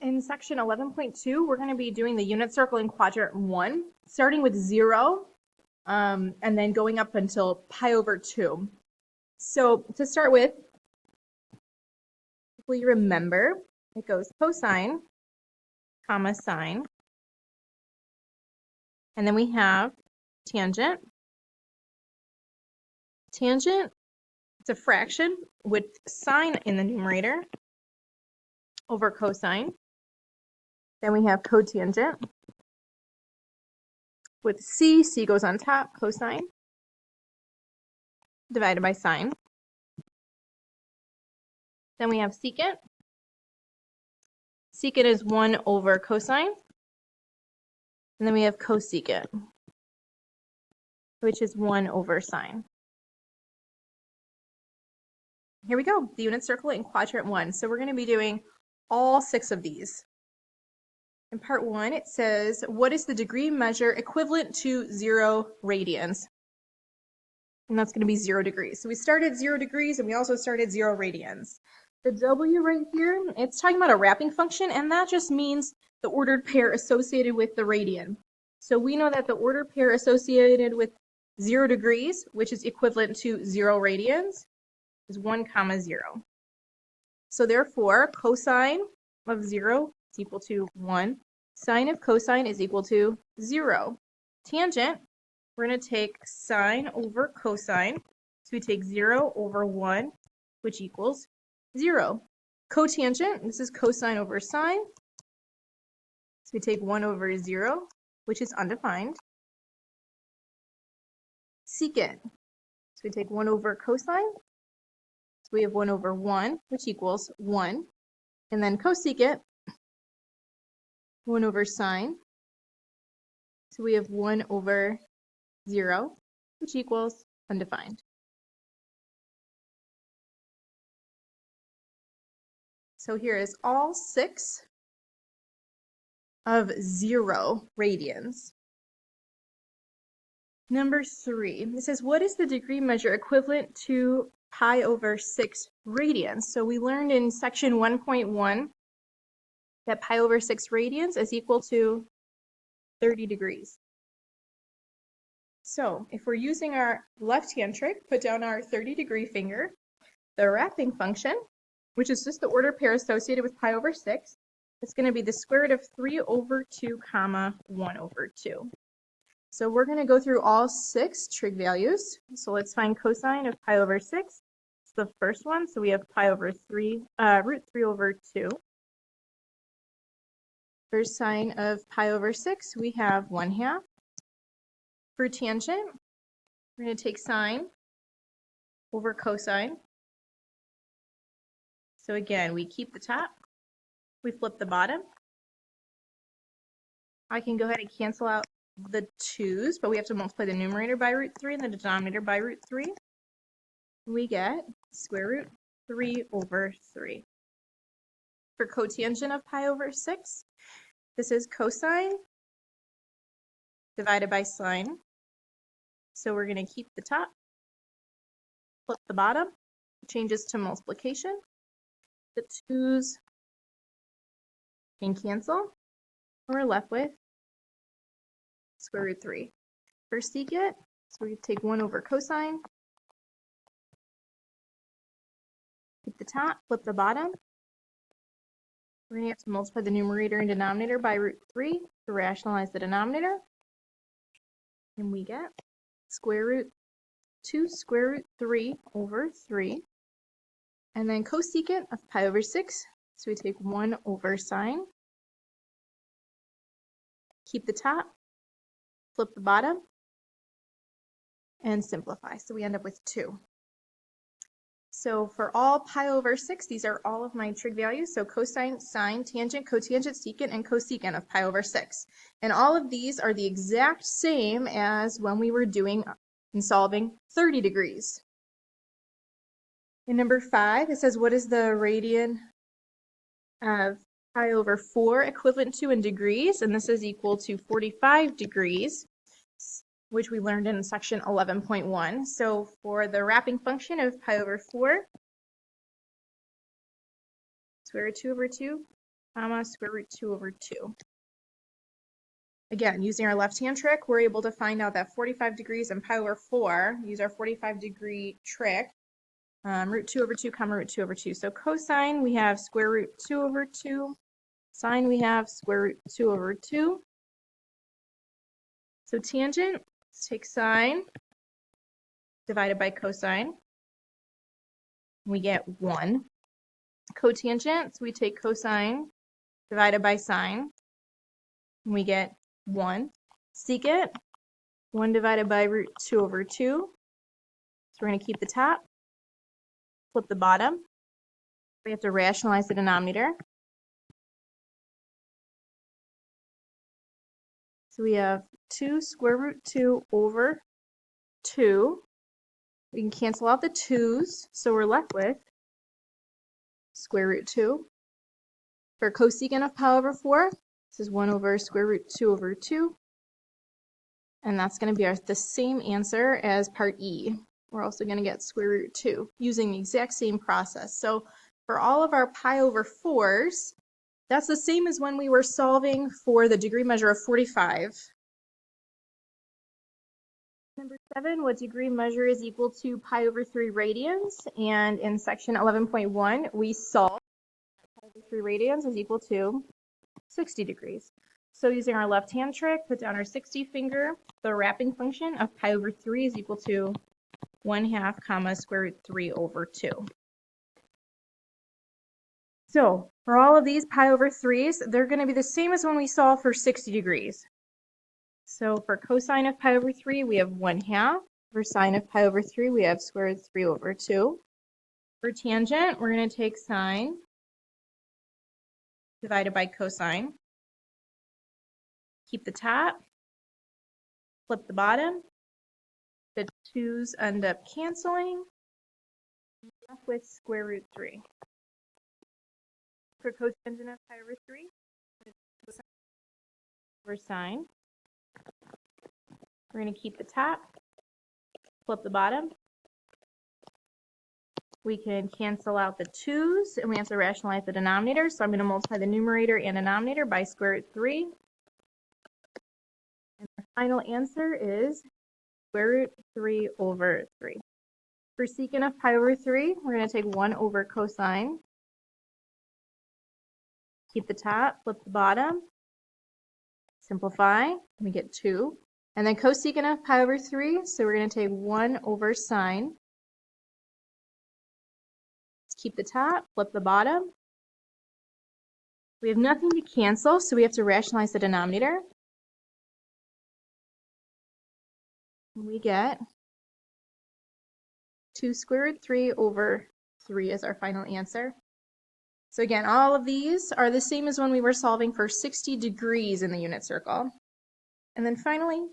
In section 11.2, we're going to be doing the unit circle in quadrant 1, starting with 0, and then going up until pi over 2. So to start with, will you remember, it goes cosine, comma, sine, and then we have tangent. Tangent, it's a fraction with sine in the numerator over cosine. Then we have cotangent with c goes on top, cosine, divided by sine. Then we have secant. Secant is 1 over cosine. And then we have cosecant, which is 1 over sine. Here we go, the unit circle in quadrant 1. So we're going to be doing all 6 of these. In part 1, it says, what is the degree measure equivalent to 0 radians? And that's going to be 0 degrees. So we started 0 degrees and we also started 0 radians. The W right here, it's talking about a wrapping function, and that just means the ordered pair associated with the radian. So we know that the ordered pair associated with 0 degrees, which is equivalent to 0 radians, is 1 comma 0. So therefore, cosine of 0 is equal to 1. Sine of cosine is equal to 0. Tangent, we're going to take sine over cosine. So we take 0 over 1, which equals 0. Cotangent, this is cosine over sine. So we take 1 over 0, which is undefined. Secant, so we take 1 over cosine. So we have 1 over 1, which equals 1. And then cosecant, 1 over sine. So we have 1 over 0, which equals undefined. So here is all 6 of 0 radians. Number 3, it says, what is the degree measure equivalent to pi over 6 radians? So we learned in section 1.1 that pi over 6 radians is equal to 30 degrees. So if we're using our left-hand trick, put down our 30-degree finger, the wrapping function, which is just the ordered pair associated with pi over 6, it's going to be the square root of 3 over 2 comma 1 over 2. So we're going to go through all 6 trig values. So let's find cosine of pi over 6. It's the first one, so we have pi over 3, root 3 over 2. For sine of pi over 6, we have 1/2. For tangent, we're going to take sine over cosine. So again, we keep the top, we flip the bottom. I can go ahead and cancel out the 2's, but we have to multiply the numerator by root 3 and the denominator by root 3. We get square root 3 over 3. For cotangent of pi over 6, this is cosine divided by sine. So we're going to keep the top, flip the bottom, changes to multiplication. The 2's can cancel. We're left with square root 3. For secant, so we take 1 over cosine, keep the top, flip the bottom. We're going to have to multiply the numerator and denominator by root 3 to rationalize the denominator. And we get square root 2 square root 3 over 3. And then cosecant of pi over 6, so we take 1 over sine, keep the top, flip the bottom, and simplify. So we end up with 2. So for all pi over 6, these are all of my trig values. So cosine, sine, tangent, cotangent, secant, and cosecant of pi over 6. And all of these are the exact same as when we were doing and solving 30 degrees. In number 5, it says, what is the radian of pi over 4 equivalent to in degrees? And this is equal to 45 degrees, which we learned in section 11.1. So for the wrapping function of pi over 4, square root 2 over 2 comma, square root 2 over 2. Again, using our left-hand trick, we're able to find out that 45 degrees and pi over 4, use our 45-degree trick, root 2 over 2, comma, root 2 over 2. So cosine, we have square root 2 over 2. Sine, we have square root 2 over 2. So tangent, let's take sine divided by cosine. We get 1. Cotangent, so we take cosine divided by sine. We get 1. Secant, 1 divided by root 2 over 2. So we're going to keep the top, flip the bottom. We have to rationalize the denominator. So we have 2 square root 2 over 2. We can cancel out the 2's, so we're left with square root 2. For cosecant of pi over 4, this is 1 over square root 2 over 2. And that's going to be the same answer as part E. We're also going to get square root 2 using the exact same process. So for all of our pi over 4's, that's the same as when we were solving for the degree measure of 45. Number 7, what degree measure is equal to pi over 3 radians? And in section 11.1, we solved pi over 3 radians is equal to 60 degrees. So using our left-hand trick, put down our 60 finger. The wrapping function of pi over 3 is equal to 1/2 comma square root 3 over 2. So for all of these pi over 3's, they're going to be the same as when we solved for 60 degrees. So for cosine of pi over 3, we have 1/2. For sine of pi over 3, we have square root 3 over 2. For tangent, we're going to take sine divided by cosine. Keep the top, flip the bottom. The 2's end up canceling. Left with square root 3. For cotangent of pi over 3, over sine. We're going to keep the top, flip the bottom. We can cancel out the 2's, and we have to rationalize the denominator. So I'm going to multiply the numerator and denominator by square root 3. And our final answer is square root 3 over 3. For secant of pi over 3, we're going to take 1 over cosine. Keep the top, flip the bottom. Simplify, we get 2. And then cosecant of pi over 3, so we're going to take 1 over sine. Keep the top, flip the bottom. We have nothing to cancel, so we have to rationalize the denominator. We get 2 square root 3 over 3 is our final answer. So again, all of these are the same as when we were solving for 60 degrees in the unit circle. And then finally,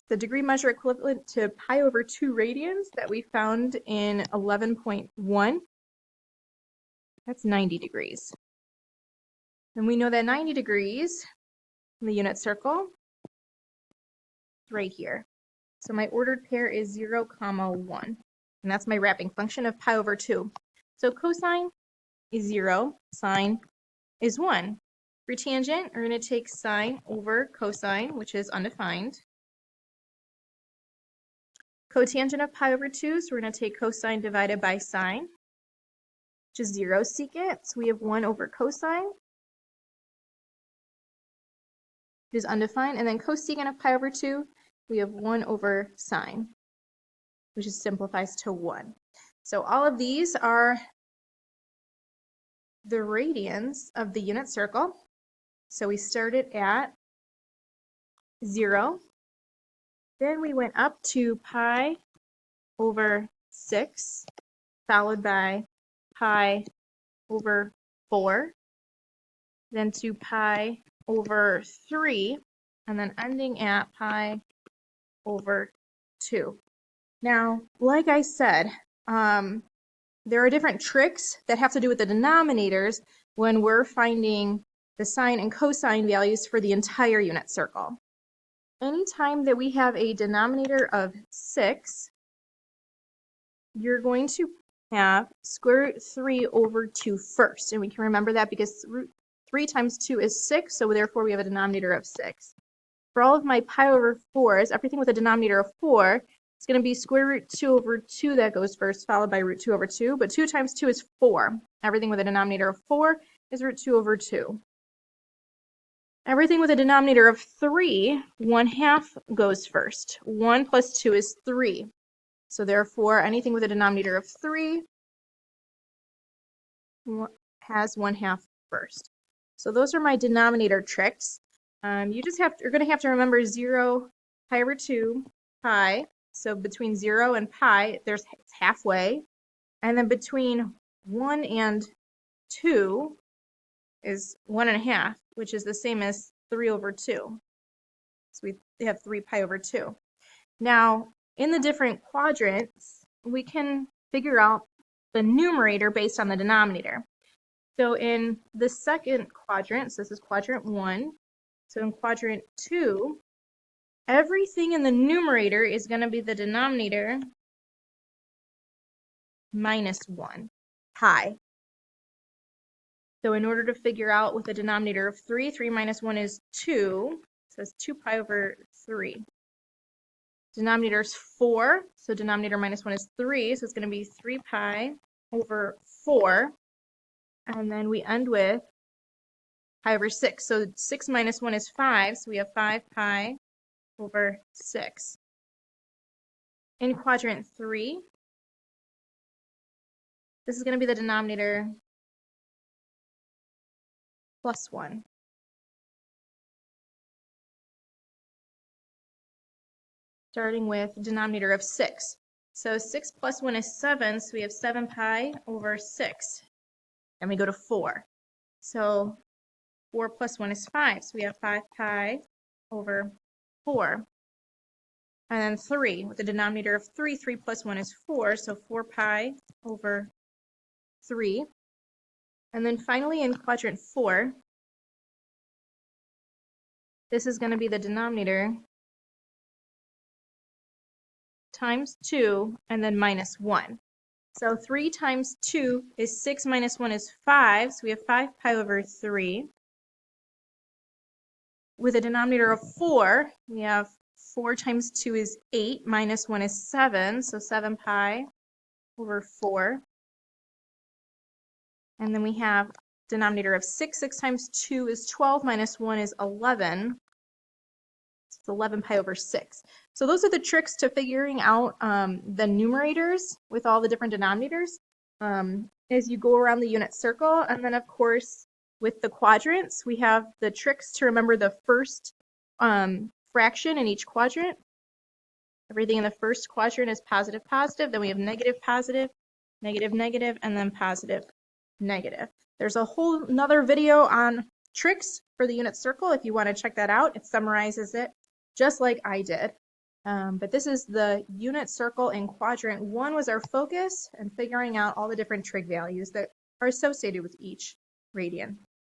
the degree measure equivalent to pi over 2 radians that we found in 11.1, that's 90 degrees. And we know that 90 degrees in the unit circle is right here. So my ordered pair is 0, 1. And that's my wrapping function of pi over 2. So cosine is 0, sine is 1. For tangent, we're going to take sine over cosine, which is undefined. Cotangent of pi over 2, so we're going to take cosine divided by sine, which is 0. Secant, so we have 1 over cosine, which is undefined. And then cosecant of pi over 2, we have 1 over sine, which just simplifies to 1. So all of these are the radians of the unit circle. So we started at 0. Then we went up to pi over 6, followed by pi over 4, then to pi over 3, and then ending at pi over 2. Now, like I said, there are different tricks that have to do with the denominators when we're finding the sine and cosine values for the entire unit circle. Anytime that we have a denominator of 6, you're going to have square root 3 over 2 first. And we can remember that because 3 times 2 is 6, so therefore we have a denominator of 6. For all of my pi over 4s, everything with a denominator of 4, it's going to be square root 2 over 2 that goes first, followed by root 2 over 2. But 2 times 2 is 4. Everything with a denominator of 4 is root 2 over 2. Everything with a denominator of 3, 1/2 goes first. 1 plus 2 is 3. So therefore, anything with a denominator of 3 has 1/2 first. So those are my denominator tricks. You're going to have to remember 0, pi over 2, pi. So between 0 and pi, it's halfway. And then between 1 and 2 is 1/2, which is the same as 3 over 2. So we have 3 pi over 2. Now, in the different quadrants, we can figure out the numerator based on the denominator. So in the second quadrant, so this is quadrant 1. So in quadrant 2, everything in the numerator is going to be the denominator minus 1, pi. So in order to figure out with a denominator of 3, 3 minus 1 is 2. So it's 2 pi over 3. Denominator is 4, so denominator minus 1 is 3, so it's going to be 3 pi over 4. And then we end with pi over 6. So 6 minus 1 is 5, so we have 5 pi over 6. In quadrant 3, this is going to be the denominator plus 1. Starting with denominator of 6. So 6 plus 1 is 7, so we have 7 pi over 6. And we go to 4. So 4 plus 1 is 5, so we have 5 pi over 4. And then 3, with the denominator of 3, 3 plus 1 is 4, so 4 pi over 3. And then finally in quadrant 4, this is going to be the denominator times 2 and then minus 1. So 3 times 2 is 6 minus 1 is 5, so we have 5 pi over 3. With a denominator of 4, we have 4 times 2 is 8, minus 1 is 7, so 7 pi over 4. And then we have denominator of 6. 6 times 2 is 12, minus 1 is 11. It's 11 pi over 6. So those are the tricks to figuring out the numerators with all the different denominators as you go around the unit circle. And then, of course, with the quadrants, we have the tricks to remember the first fraction in each quadrant. Everything in the first quadrant is positive, positive. Then we have negative, positive, negative, negative, and then positive, negative. There's a whole nother video on tricks for the unit circle if you want to check that out. It summarizes it just like I did. But this is the unit circle in quadrant 1 was our focus, and figuring out all the different trig values that are associated with each radian.